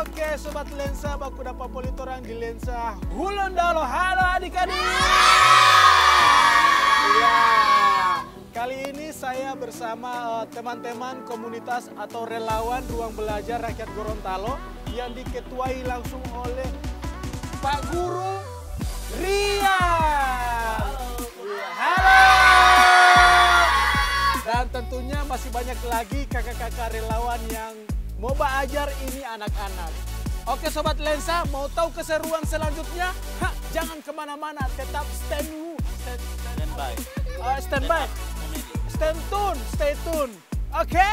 Oke Sobat Lensa, baku dapat politorang di Lensa Hulondalo. Halo adik-adik. Ya, kali ini saya bersama teman-teman komunitas atau relawan Ruang Belajar Rakyat Gorontalo yang diketuai langsung oleh Pak Guru Rian. Halo. Dan tentunya masih banyak lagi kakak-kakak relawan yang mau belajar ini anak-anak. Oke Sobat Lensa, mau tahu keseruan selanjutnya? Jangan kemana-mana, tetap stand by. Stay tune. Oke?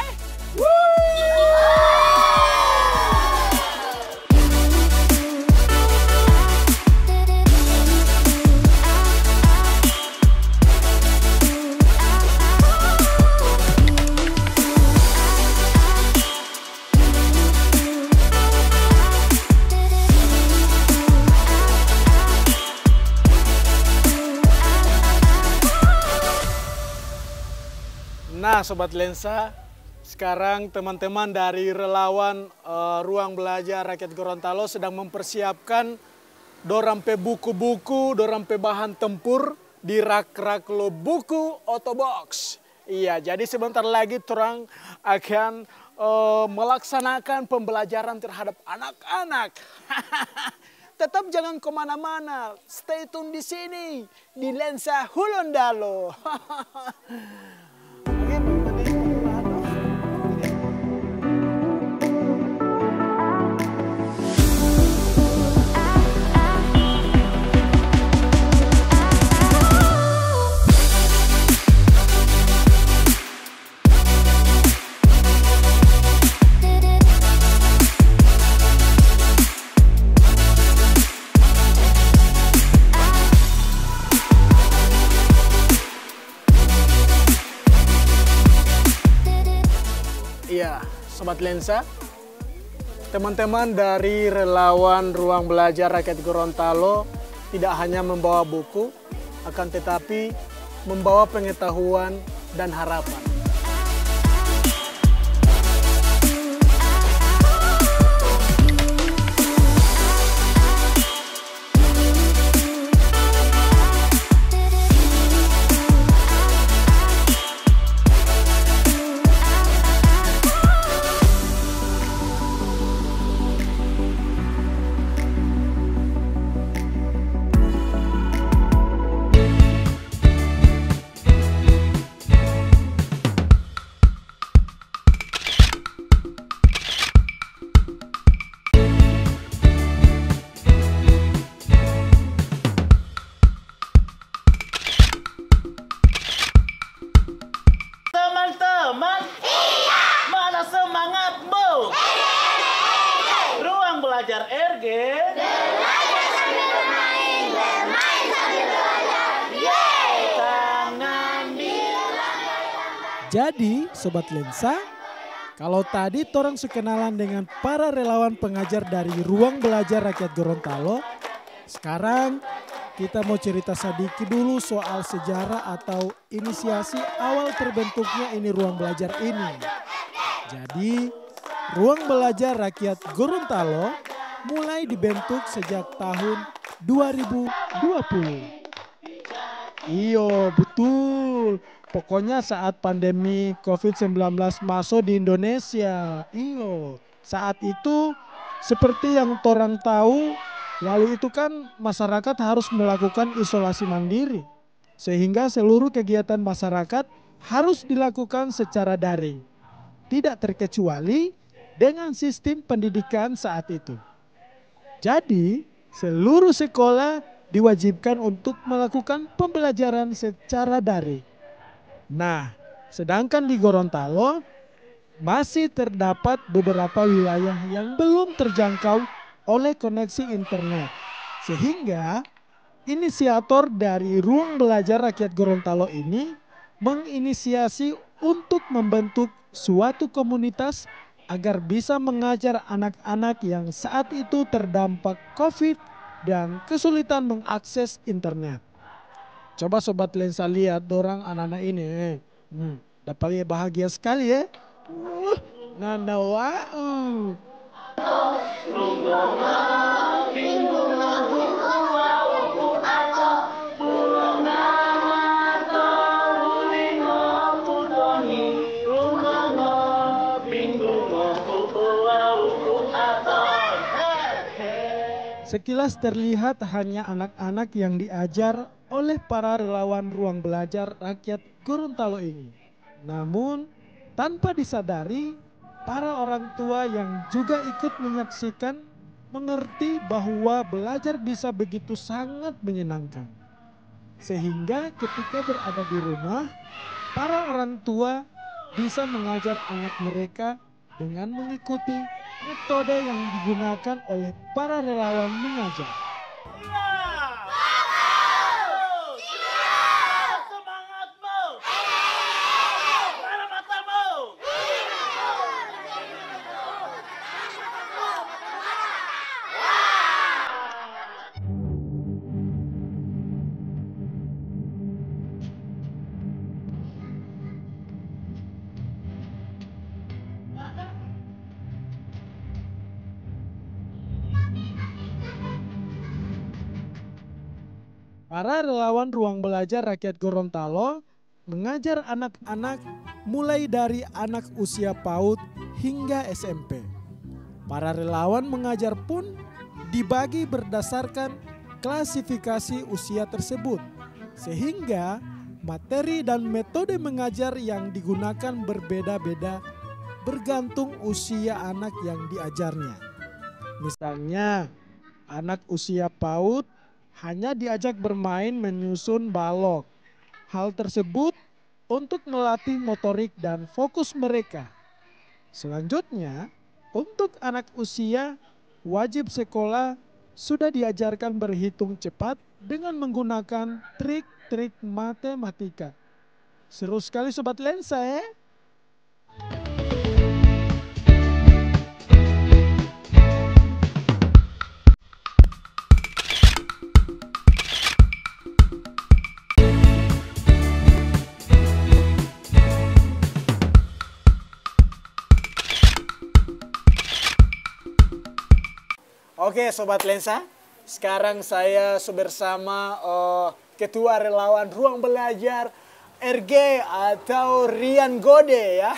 Nah Sobat Lensa, sekarang teman-teman dari relawan Ruang Belajar Rakyat Gorontalo sedang mempersiapkan dorang pe buku-buku, dorang pe bahan tempur di rak-rak lo buku Otobox. Iya, jadi sebentar lagi orang akan melaksanakan pembelajaran terhadap anak-anak. Tetap jangan kemana-mana, stay tune di sini, di Lensa Hulondalo. Iya, Sobat Lensa, teman-teman dari relawan Ruang Belajar Rakyat Gorontalo tidak hanya membawa buku, akan tetapi membawa pengetahuan dan harapan. Teman-teman, mana semangatmu? Ruang Belajar RG. Belajar sambil bermain sambil belajar. Tangan di lantai. Jadi, Sobat Lensa, kalau tadi torang sekenalan dengan para relawan pengajar dari Ruang Belajar Rakyat Gorontalo, sekarang kita mau cerita sedikit dulu soal sejarah atau inisiasi awal terbentuknya ini Ruang Belajar ini. Jadi, Ruang Belajar Rakyat Gorontalo mulai dibentuk sejak tahun 2020. Iyo, betul. Pokoknya saat pandemi COVID-19 masuk di Indonesia. Iyo, saat itu seperti yang torang tahu, lalu itu kan masyarakat harus melakukan isolasi mandiri. Sehingga seluruh kegiatan masyarakat harus dilakukan secara daring. Tidak terkecuali dengan sistem pendidikan saat itu. Jadi seluruh sekolah diwajibkan untuk melakukan pembelajaran secara daring. Nah, sedangkan di Gorontalo masih terdapat beberapa wilayah yang belum terjangkau oleh koneksi internet. Sehingga inisiator dari Ruang Belajar Rakyat Gorontalo ini menginisiasi untuk membentuk suatu komunitas agar bisa mengajar anak-anak yang saat itu terdampak COVID dan kesulitan mengakses internet. Coba Sobat Lensa lihat dorang anak-anak ini. Dapat bahagia sekali ya. Nanawa. Sekilas terlihat hanya anak-anak yang diajar oleh para relawan ruang belajar rakyat Gorontalo ini. Namun, tanpa disadari, para orang tua yang juga ikut menyaksikan mengerti bahwa belajar bisa begitu sangat menyenangkan. Sehingga ketika berada di rumah, para orang tua bisa mengajar anak mereka dengan mengikuti metode yang digunakan oleh para relawan mengajar. Para relawan ruang belajar rakyat Gorontalo mengajar anak-anak mulai dari anak usia PAUD hingga SMP. Para relawan mengajar pun dibagi berdasarkan klasifikasi usia tersebut, sehingga materi dan metode mengajar yang digunakan berbeda-beda bergantung usia anak yang diajarnya. Misalnya, anak usia PAUD hanya diajak bermain menyusun balok. Hal tersebut untuk melatih motorik dan fokus mereka. Selanjutnya, untuk anak usia wajib sekolah sudah diajarkan berhitung cepat dengan menggunakan trik-trik matematika. Seru sekali Sobat Lensa ya? Oke Sobat Lensa, sekarang saya bersama Ketua Relawan Ruang Belajar RG atau Rian Gode ya.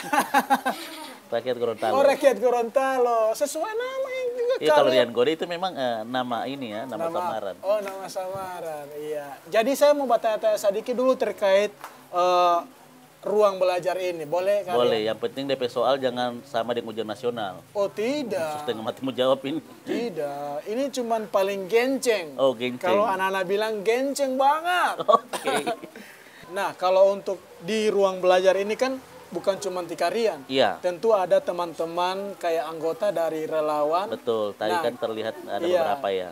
Rakyat Gorontalo. Oh Rakyat Gorontalo, sesuai nama juga. Iya kalau Rian Gode itu memang nama ini ya, nama samaran. Oh nama samaran, iya. Jadi saya mau bertanya-tanya sedikit dulu terkait ruang belajar ini, boleh kan? Boleh, yang penting DP soal jangan sama dengan ujian nasional. Oh tidak. Setengah mati mau jawab ini. Tidak, ini cuman paling genceng. Oh genceng. Kalau anak-anak bilang genceng banget. Oke. Nah kalau untuk di ruang belajar ini kan bukan cuma Tikarian. Iya. Tentu ada teman-teman kayak anggota dari relawan. Betul, tadi kan terlihat ada iya. beberapa ya.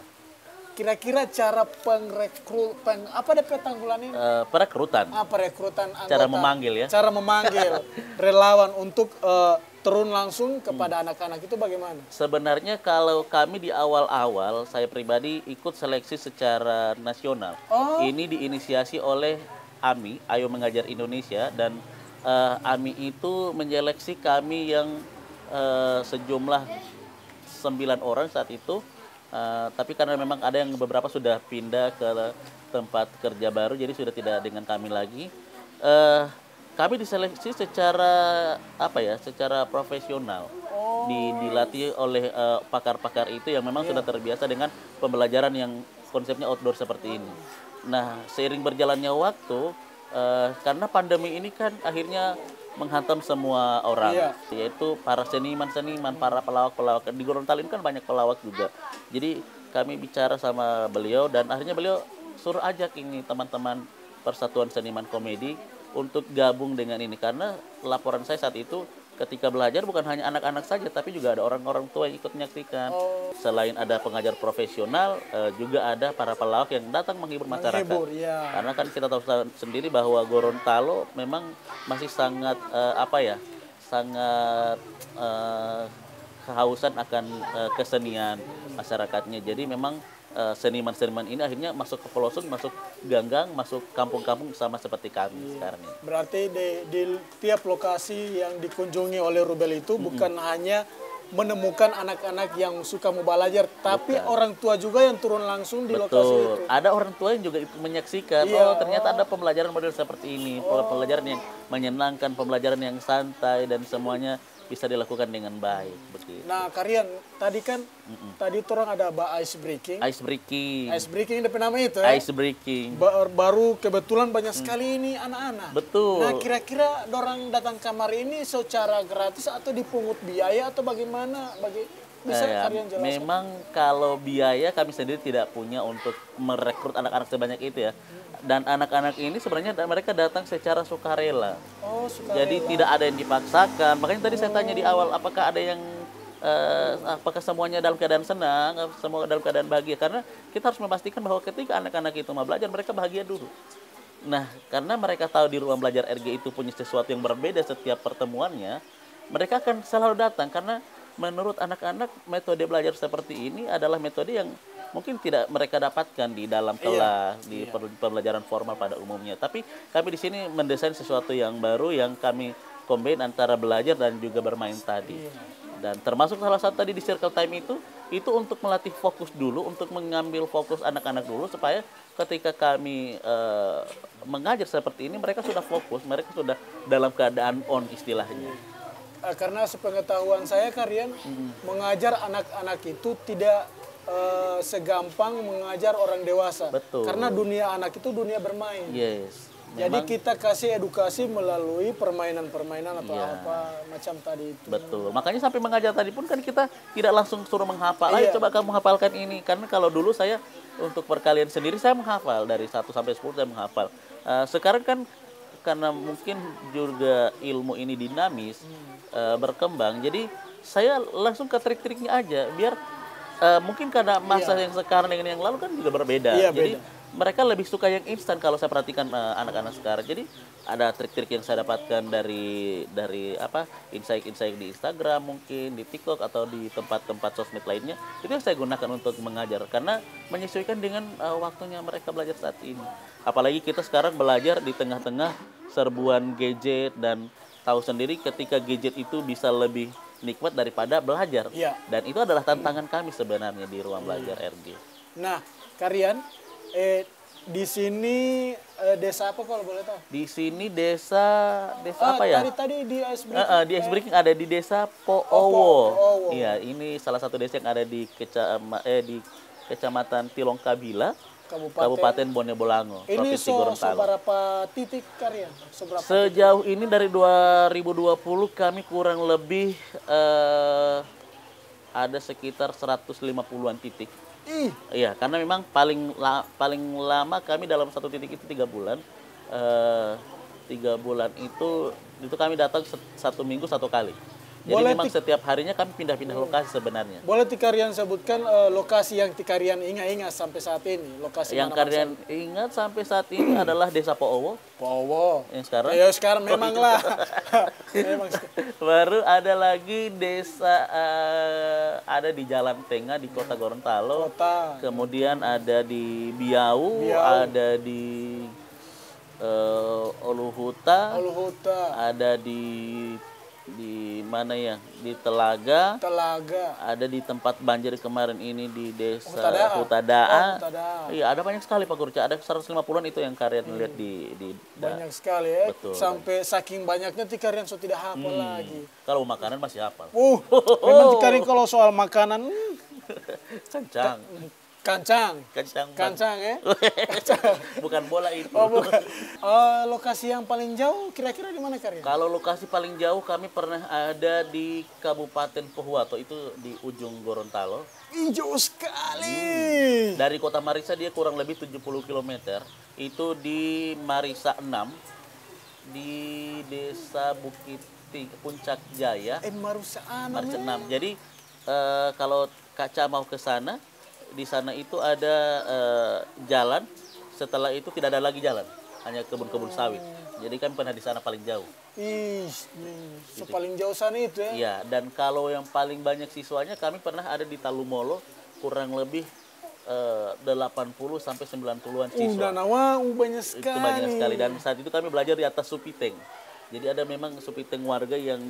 Kira-kira cara apa DP tanggulan ini? Perekrutan. Perekrutan anggota. Cara memanggil ya. Cara memanggil relawan untuk turun langsung kepada anak-anak itu bagaimana? Sebenarnya kalau kami di awal-awal, saya pribadi ikut seleksi secara nasional. Oh. Ini diinisiasi oleh AMI, Ayo Mengajar Indonesia, dan AMI itu menyeleksi kami yang sejumlah 9 orang saat itu. Tapi karena memang ada yang beberapa sudah pindah ke tempat kerja baru, jadi sudah tidak dengan kami lagi. Kami diseleksi secara secara profesional, dilatih oleh pakar-pakar itu yang memang sudah terbiasa dengan pembelajaran yang konsepnya outdoor seperti ini. Nah, seiring berjalannya waktu, karena pandemi ini kan akhirnya menghantam semua orang, yaitu para seniman-seniman, para pelawak-pelawak. Di Gorontalo ini kan banyak pelawak juga. Jadi kami bicara sama beliau dan akhirnya beliau suruh ajak ini teman-teman Persatuan Seniman Komedi untuk gabung dengan ini. Karena laporan saya saat itu ketika belajar bukan hanya anak-anak saja, tapi juga ada orang-orang tua yang ikut menyaksikan. Selain ada pengajar profesional, juga ada para pelawak yang datang menghibur masyarakat. Karena kan kita tahu sendiri bahwa Gorontalo memang masih sangat sangat kehausan akan kesenian masyarakatnya. Jadi memang seniman-seniman ini akhirnya masuk ke pelosok, masuk ganggang, masuk kampung-kampung sama seperti kami sekarang ini. Berarti di tiap lokasi yang dikunjungi oleh Rubel itu bukan hanya menemukan anak-anak yang suka mau belajar, tapi orang tua juga yang turun langsung di lokasi itu. Ada orang tua yang juga menyaksikan, oh ternyata ada pembelajaran model seperti ini, pembelajaran yang menyenangkan, pembelajaran yang santai dan semuanya bisa dilakukan dengan baik begitu. Nah, kalian tadi kan tadi orang ada ice breaking. Ice breaking. Ice breaking itu nama itu ya. Ice breaking. Baru kebetulan banyak sekali ini anak-anak. Betul. Nah, kira-kira dorang datang kamar ini secara gratis atau dipungut biaya atau bagaimana? Bisa kalian jelaskan? Memang kalau biaya kami sendiri tidak punya untuk merekrut anak-anak sebanyak itu ya. Dan anak-anak ini sebenarnya mereka datang secara sukarela. Oh, sukarela. Jadi tidak ada yang dipaksakan. Makanya tadi saya tanya di awal, apakah ada yang apakah semuanya dalam keadaan senang, semua dalam keadaan bahagia? Karena kita harus memastikan bahwa ketika anak-anak itu mau belajar, mereka bahagia dulu. Nah, karena mereka tahu di ruang belajar RG itu punya sesuatu yang berbeda setiap pertemuannya, mereka akan selalu datang karena menurut anak-anak metode belajar seperti ini adalah metode yang mungkin tidak mereka dapatkan di dalam kelas, di pembelajaran formal pada umumnya. Tapi kami di sini mendesain sesuatu yang baru yang kami combine antara belajar dan juga bermain tadi. Dan termasuk salah satu tadi di circle time itu untuk melatih fokus dulu, untuk mengambil fokus anak-anak dulu supaya ketika kami mengajar seperti ini mereka sudah fokus, mereka sudah dalam keadaan on istilahnya. Karena sepengetahuan saya kalian mengajar anak-anak itu tidak segampang mengajar orang dewasa. Betul. Karena dunia anak itu dunia bermain. Yes. Jadi kita kasih edukasi melalui permainan-permainan atau apa macam tadi itu. Betul. Makanya sampai mengajar tadi pun kan kita tidak langsung suruh menghafal. Ayo coba kamu hafalkan ini. Karena kalau dulu saya untuk perkalian sendiri saya menghafal dari 1 sampai 10 saya menghafal. Sekarang kan karena mungkin juga ilmu ini dinamis, berkembang. Jadi saya langsung ke trik-triknya aja biar mungkin karena masa yang sekarang dengan yang lalu kan juga berbeda. Jadi mereka lebih suka yang instan kalau saya perhatikan anak-anak sekarang. Jadi ada trik-trik yang saya dapatkan dari apa insight-insight di Instagram mungkin, di TikTok atau di tempat-tempat sosmed lainnya. Itu yang saya gunakan untuk mengajar karena menyesuaikan dengan waktunya mereka belajar saat ini. Apalagi kita sekarang belajar di tengah-tengah serbuan gadget dan tahu sendiri ketika gadget itu bisa lebih nikmat daripada belajar. Dan itu adalah tantangan kami sebenarnya di ruang belajar RG. Nah, kalian di sini desa apa kalau boleh tahu? Di sini desa apa ya? Tadi di Ice Breaking. Di Ice Breaking ada di desa Poowo. Iya, ini salah satu desa yang ada di Kecamatan Tilongkabila, Kabupaten Bone Bolango, Provinsi Gorontalo. Seberapa titik kalian? Sejauh ini dari 2020 kami kurang lebih ada sekitar 150-an titik. Iya, karena memang paling lama kami dalam satu titik itu 3 bulan. 3 bulan itu kami datang 1 minggu 1 kali. Jadi memang setiap harinya kami pindah-pindah lokasi sebenarnya. Boleh kalian sebutkan lokasi yang kalian ingat sampai saat ini? Lokasi yang kalian ingat sampai saat ini adalah Desa Poowo. Poowo. Yang sekarang? Ya sekarang memang lah. Baru ada lagi desa ada di Jalan Tengah di Kota Gorontalo. Kemudian ada di Biau. Ada di Oluhuta. Ada di mana ya? Di Telaga. Ada di tempat banjir kemarin ini di desa Hutadaa. Iya, ada banyak sekali Pak Kurca. Ada 150-an itu yang kalian lihat di banyak sekali ya. Betul. Sampai saking banyaknya kalian sudah tidak hafal lagi. Kalau makanan masih hafal. Memang kalian kalau soal makanan Kancang ya? Bukan bola itu. Bukan. Lokasi yang paling jauh kira-kira di mana kalian? Kalau lokasi paling jauh kami pernah ada di Kabupaten Pohuwato, itu di ujung Gorontalo. Jauh sekali. Dari Kota Marissa dia kurang lebih 70 km. Itu di Marissa 6 di Desa Bukit Puncak Jaya. Marissa 6. Jadi kalau Kaca mau ke sana, di sana itu ada jalan, setelah itu tidak ada lagi jalan, hanya kebun-kebun sawit. Jadi kami pernah di sana paling jauh. Paling jauh sana itu ya? Iya, dan kalau yang paling banyak siswanya kami pernah ada di Talumolo, kurang lebih 80 sampai 90-an siswa. Banyak sekali. Itu banyak sekali, dan saat itu kami belajar di atas supiteng. Jadi ada memang supiteng warga yang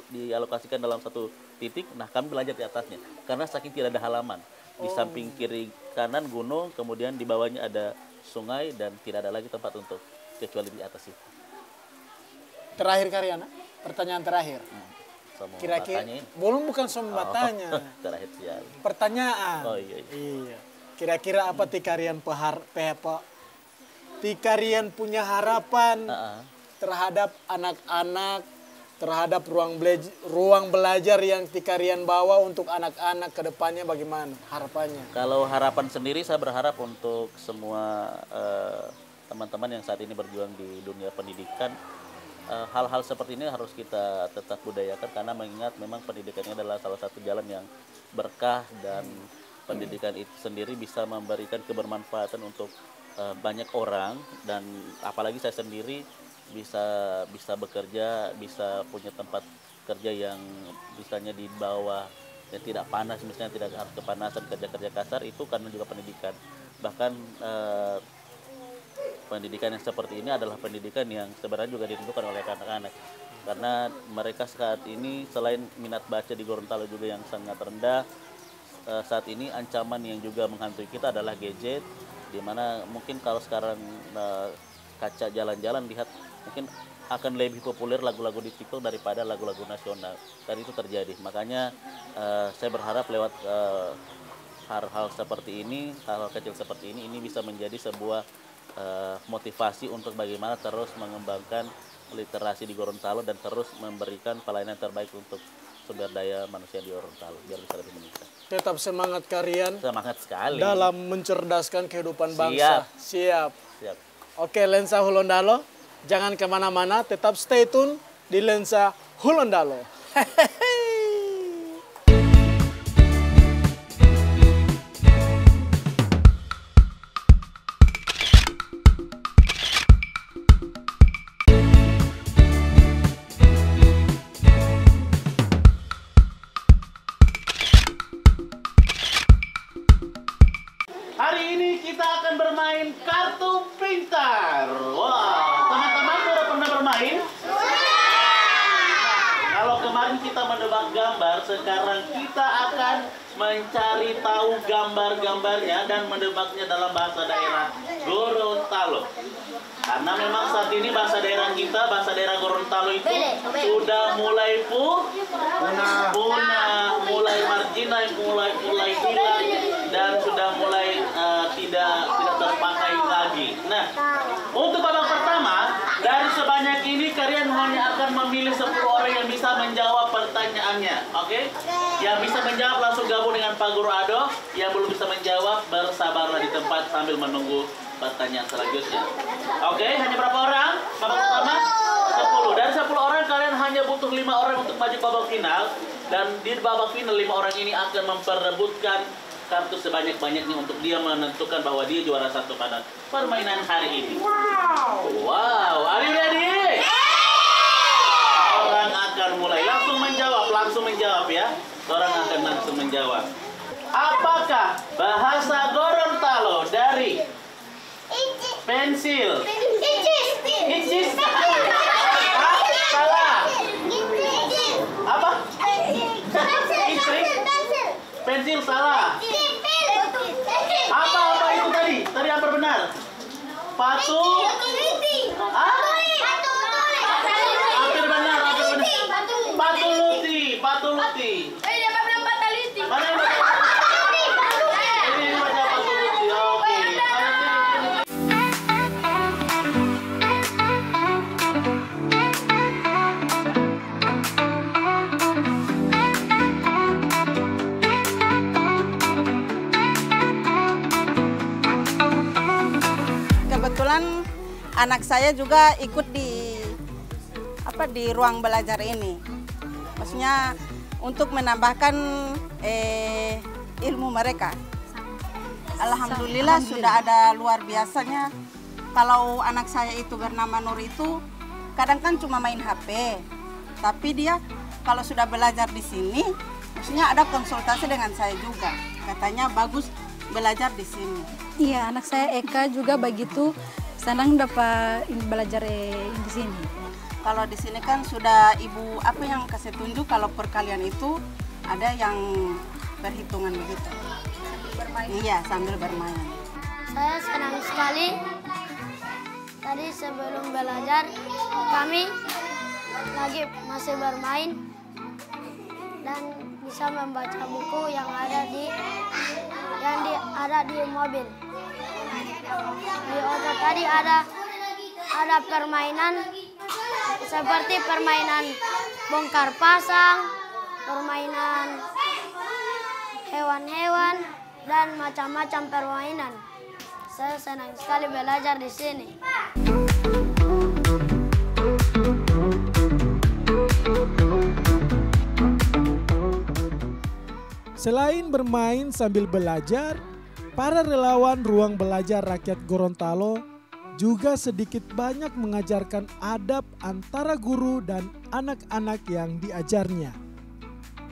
dialokasikan dalam satu titik, nah kami belajar di atasnya. Karena saking tidak ada halaman. Di samping kiri kanan gunung, kemudian di bawahnya ada sungai dan tidak ada lagi tempat untuk kecuali di atas itu. Terakhir Karyana, pertanyaan terakhir. Somo Kira-kira Batanya ini. bukan somo batanya. Terakhir sial. Pertanyaan. Oh iya. Iya. Kira-kira apa tikarian tikarian punya harapan terhadap anak-anak, terhadap ruang belajar yang tikarian bawa untuk anak-anak ke depannya bagaimana harapannya? Kalau harapan sendiri saya berharap untuk semua teman-teman yang saat ini berjuang di dunia pendidikan, hal-hal seperti ini harus kita tetap budayakan karena mengingat memang pendidikannya adalah salah satu jalan yang berkah dan pendidikan itu sendiri bisa memberikan kebermanfaatan untuk banyak orang dan apalagi saya sendiri bisa bekerja, bisa punya tempat kerja yang misalnya di bawah yang tidak panas, misalnya tidak harus kepanasan kerja-kerja kasar itu karena juga pendidikan. Bahkan pendidikan yang seperti ini adalah pendidikan yang sebenarnya juga ditentukan oleh anak-anak karena mereka saat ini selain minat baca di Gorontalo juga yang sangat rendah, saat ini ancaman yang juga menghantui kita adalah gadget, di mana mungkin kalau sekarang kaca jalan-jalan lihat mungkin akan lebih populer lagu-lagu di TikTok daripada lagu-lagu nasional dan itu terjadi. Makanya saya berharap lewat hal-hal seperti ini, hal-hal kecil seperti ini bisa menjadi sebuah motivasi untuk bagaimana terus mengembangkan literasi di Gorontalo dan terus memberikan pelayanan terbaik untuk sumber daya manusia di Gorontalo biar bisa lebih meningkat. Tetap semangat kalian. Semangat sekali. Dalam mencerdaskan kehidupan bangsa. Siap. Oke, Lensa Hulondalo. Jangan kemana-mana, tetap stay tune di Lensa Hulondalo. Hari ini kita akan bermain kartu pintar. Wah, teman-teman sudah pernah bermain? Kalau kemarin kita menebak gambar, sekarang kita akan mencari tahu gambar-gambarnya dan menebaknya dalam bahasa daerah Gorontalo. Karena memang saat ini bahasa daerah kita, bahasa daerah Gorontalo itu sudah mulai punah, mulai marginal, mulai hilang dan sudah mulai tidak terpakai lagi. Nah, untuk babak pertama dari sebanyak ini kalian hanya akan memilih 10 orang yang bisa menjawab pertanyaannya, oke? Yang bisa menjawab langsung gabung dengan Pak Guru Ado. Yang belum bisa menjawab bersabarlah di tempat sambil menunggu pertanyaan selanjutnya. Oke, hanya berapa orang? Babak pertama 10. Dari 10 orang kalian hanya butuh 5 orang untuk maju babak final dan di babak final 5 orang ini akan memperebutkan kartu sebanyak-banyaknya untuk dia menentukan bahwa dia juara satu pada permainan hari ini. Wow, are you ready? Orang akan mulai langsung menjawab ya. Orang akan langsung menjawab. Apakah bahasa Gorontalo dari pensil? Icis. Salah. Apa? Pensil salah. Apa itu tadi? Tadi apa benar? Patu. Hampir benar. Patu luti. Mana yang baca? Ini baca patu luti. Oke. Kebetulan anak saya juga ikut di ruang belajar ini. Maksudnya untuk menambahkan ilmu mereka. Alhamdulillah sudah ada luar biasanya. Kalau anak saya itu bernama Nur itu kadang kan cuma main HP. Tapi dia kalau sudah belajar di sini, maksudnya ada konsultasi dengan saya juga. Katanya bagus belajar di sini. Iya, anak saya Eka juga begitu, senang dapat belajar di sini. Kalau di sini kan sudah Ibu yang kasih tunjuk kalau perkalian itu ada yang berhitungan begitu. Sambil bermain. Iya, sambil bermain. Saya senang sekali. Tadi sebelum belajar kami masih bermain. dan bisa membaca buku yang ada di mobil. Di Oto tadi ada permainan seperti permainan bongkar pasang, permainan hewan-hewan, dan macam-macam permainan. Saya senang sekali belajar di sini. Selain bermain sambil belajar, para relawan Ruang Belajar Rakyat Gorontalo juga sedikit banyak mengajarkan adab antara guru dan anak-anak yang diajarnya.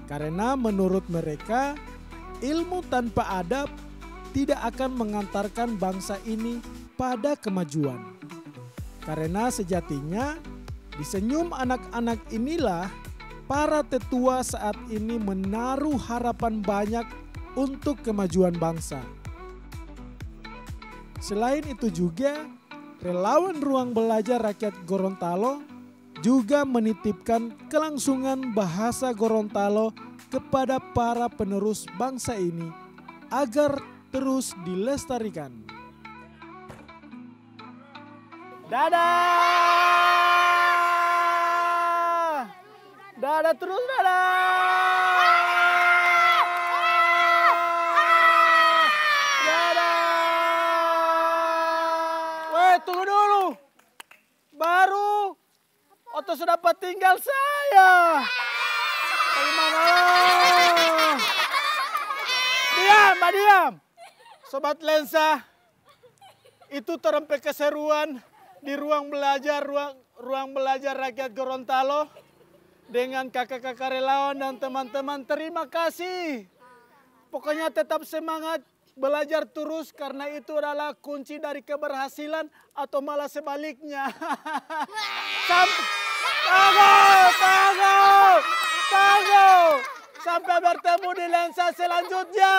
Karena menurut mereka, ilmu tanpa adab tidak akan mengantarkan bangsa ini pada kemajuan. Karena sejatinya, di senyum anak-anak inilah para tetua saat ini menaruh harapan banyak untuk kemajuan bangsa. Selain itu juga, relawan Ruang Belajar Rakyat Gorontalo juga menitipkan kelangsungan bahasa Gorontalo kepada para penerus bangsa ini agar terus dilestarikan. Dadah! Dadah terus, dadah! Dadah! Weh, tunggu dulu. Baru Oto sudah dapat tinggal saya. Bagaimana? Diam. Sobat Lensa, itu terempe keseruan di ruang belajar Rakyat Gorontalo dengan kakak-kakak relawan dan teman-teman. Terima kasih. Pokoknya tetap semangat belajar terus karena itu adalah kunci dari keberhasilan atau malah sebaliknya. Tunggu. Sampai bertemu di lensa selanjutnya.